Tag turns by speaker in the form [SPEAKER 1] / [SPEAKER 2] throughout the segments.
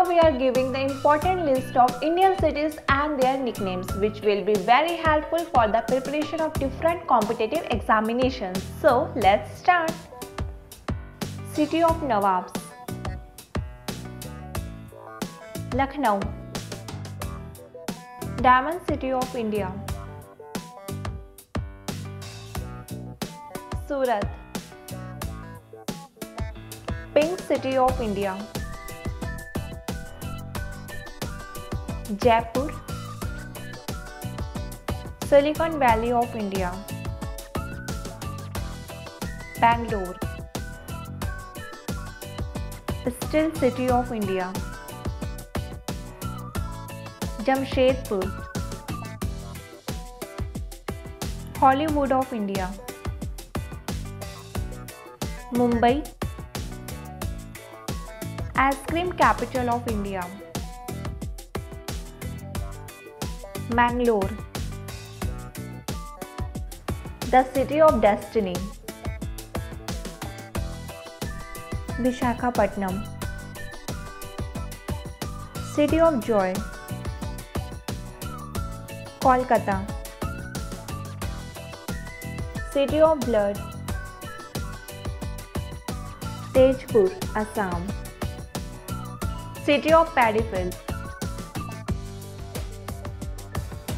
[SPEAKER 1] Now we are giving the important list of Indian cities and their nicknames, which will be very helpful for the preparation of different competitive examinations. So let's start. City of Nawabs: Lucknow. Diamond City of India: Surat. Pink City of India: Jaipur. Silicon Valley of India: Bangalore. Steel City of India: Jamshedpur. Hollywood of India: Mumbai. Ice cream capital of India: Mangalore. The city of destiny: Visakhapatnam. City of joy: Kolkata. City of blood: Tezpur, Assam. City of paddy fields: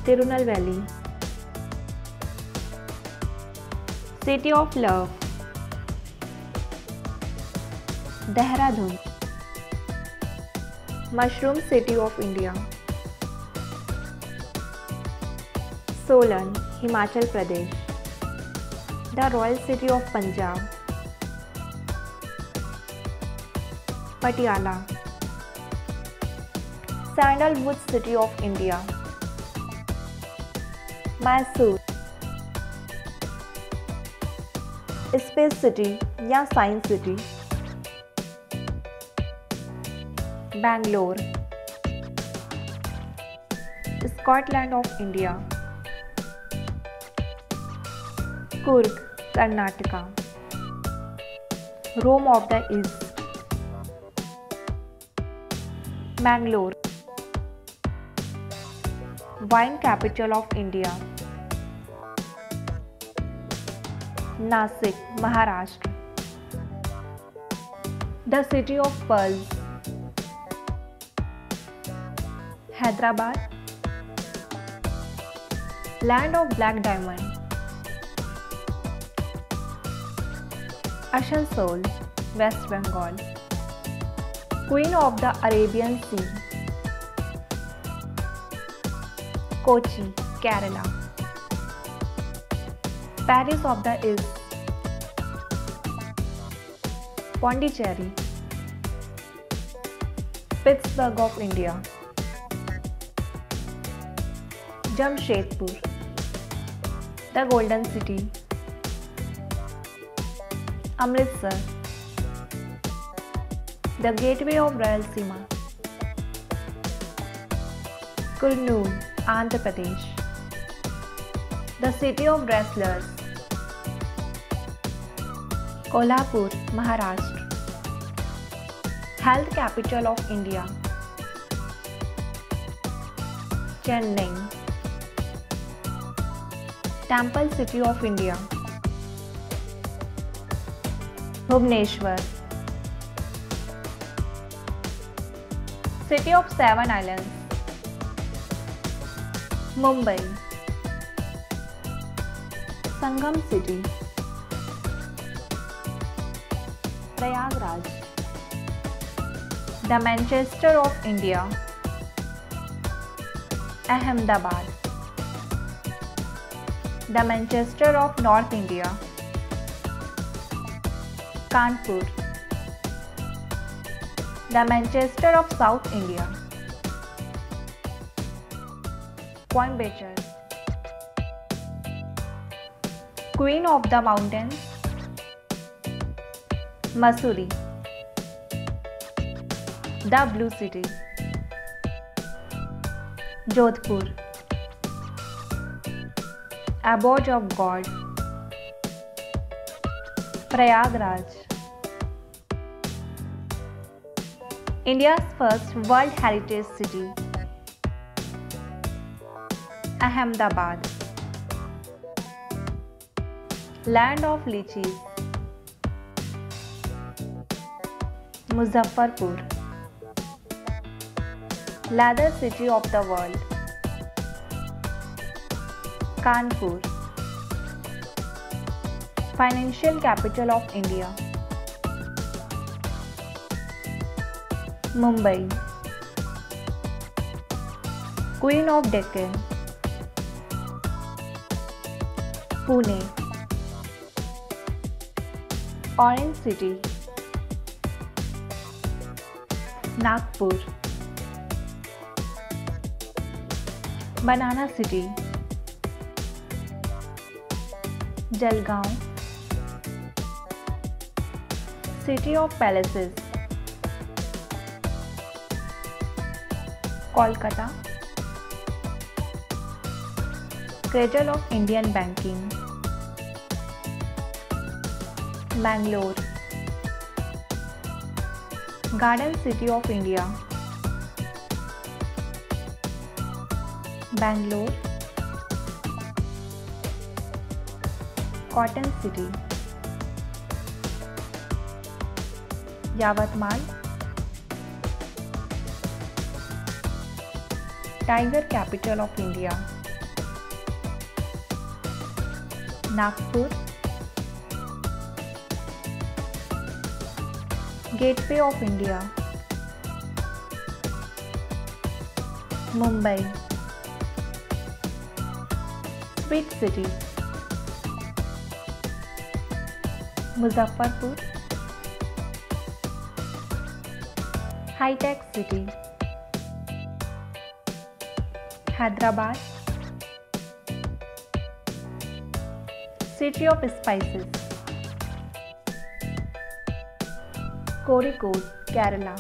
[SPEAKER 1] Tirunelveli. City of love: Dehradun. Mushroom City of India: Solan, Himachal Pradesh. The Royal City of Punjab: Patiala. Sandalwood City of India: Mysore. Space City या Science City: Bangalore. Scotland of India: Coorg, Karnataka. Rome of the East: Mangalore. Wine capital of India: Nasik, Maharashtra. The city of pearls: Hyderabad. Land of black diamond: Asansol, West Bengal. Queen of the Arabian Sea: Kochi, Kerala. Paris of the East: Pondicherry. Pittsburgh of India: Jamshedpur. The Golden City: Amritsar. The Gateway of Rayalaseema: Kurnool, Andhra Pradesh. The city of wrestlers: Kolhapur, Maharashtra. Health capital of India: Chennai. Temple City of India: Bhubaneswar. City of Seven Islands: Mumbai. Sangam City: Prayagraj. The Manchester of India: Ahmedabad. The Manchester of North India: Kanpur. The Manchester of South India: Coimbatore. Queen of the Mountains: Mussoorie. The Blue City: Jodhpur. Abode of God: Prayagraj. India's first World Heritage City. Ahmedabad. Land of lychees. Muzaffarpur. Leather city of the world. Kanpur. Financial capital of India. Mumbai. Queen of Deccan. Pune. Orange City. Nagpur. Banana City. Jalgaon. City of Palaces. Kolkata. Cradle of Indian banking. Bangalore. Garden City of India. Bangalore. Cotton City. Yavatmal. Tiger capital of India. Nagpur. Gateway of India. Mumbai. Sweet City. Muzaffarpur. High-tech City. Hyderabad. City of Spices. Kozhikode, Kerala.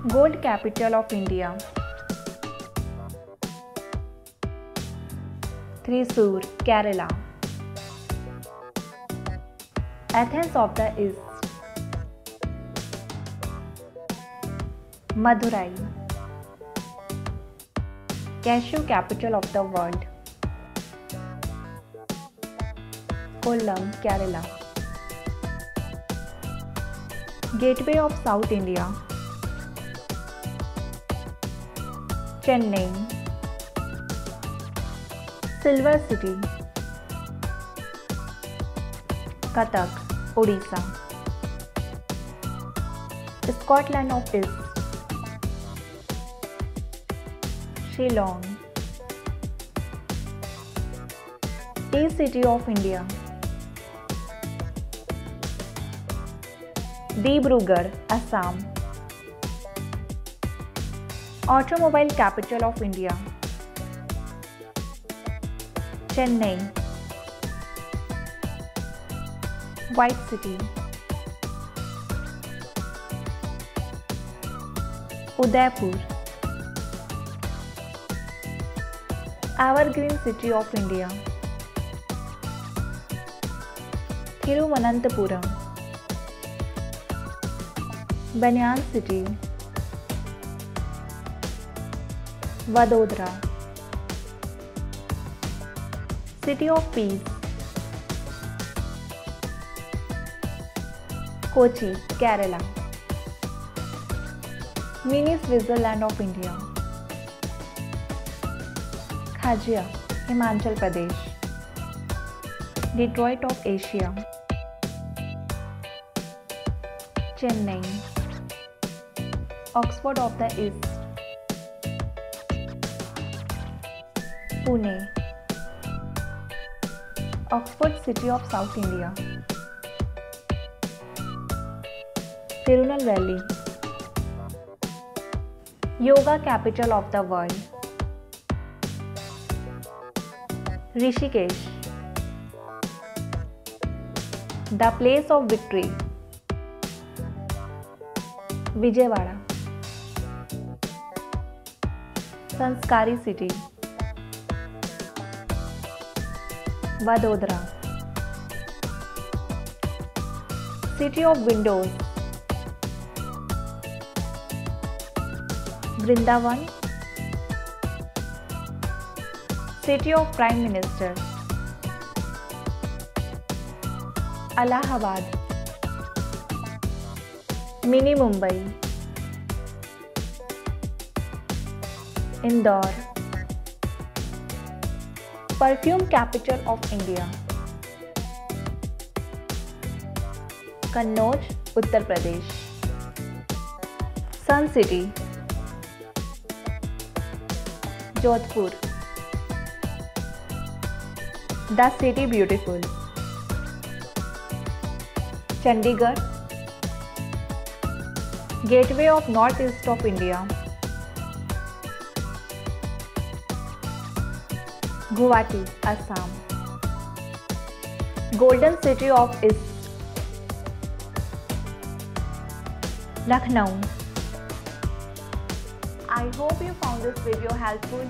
[SPEAKER 1] Gold capital of India. Thrissur, Kerala. Athens of the East. Madurai. Cashew capital of the world. Kollam, Kerala. Gateway of South India. Chennai. Silver City. Cuttack, Odisha. Scotland of East. Shillong. Tea City of India. Dibrugarh, Assam. Automobile capital of India. Chennai. White City. Udaipur. Evergreen City of India. Thiruvananthapuram. Banyan City. Vadodara. City of Peace. Kochi, Kerala. Mini Switzerland of India. Khajia, Himachal Pradesh. Detroit of Asia. Chennai. Oxford of the East. Pune. Oxford City of South India. Tirunelveli. Yoga capital of the world. Rishikesh. The place of victory. Vijayawada. Sanskari City. Vadodara. City of Windows. Vrindavan. City of Prime Minister. Allahabad. Mini Mumbai. Indore. Perfume capital of India. Kannauj, Uttar Pradesh. Sun City. Jodhpur. The City Beautiful. Chandigarh. Gateway of Northeast of India. Guwahati, Assam. Golden City of East. Lucknow. I hope you found this video helpful.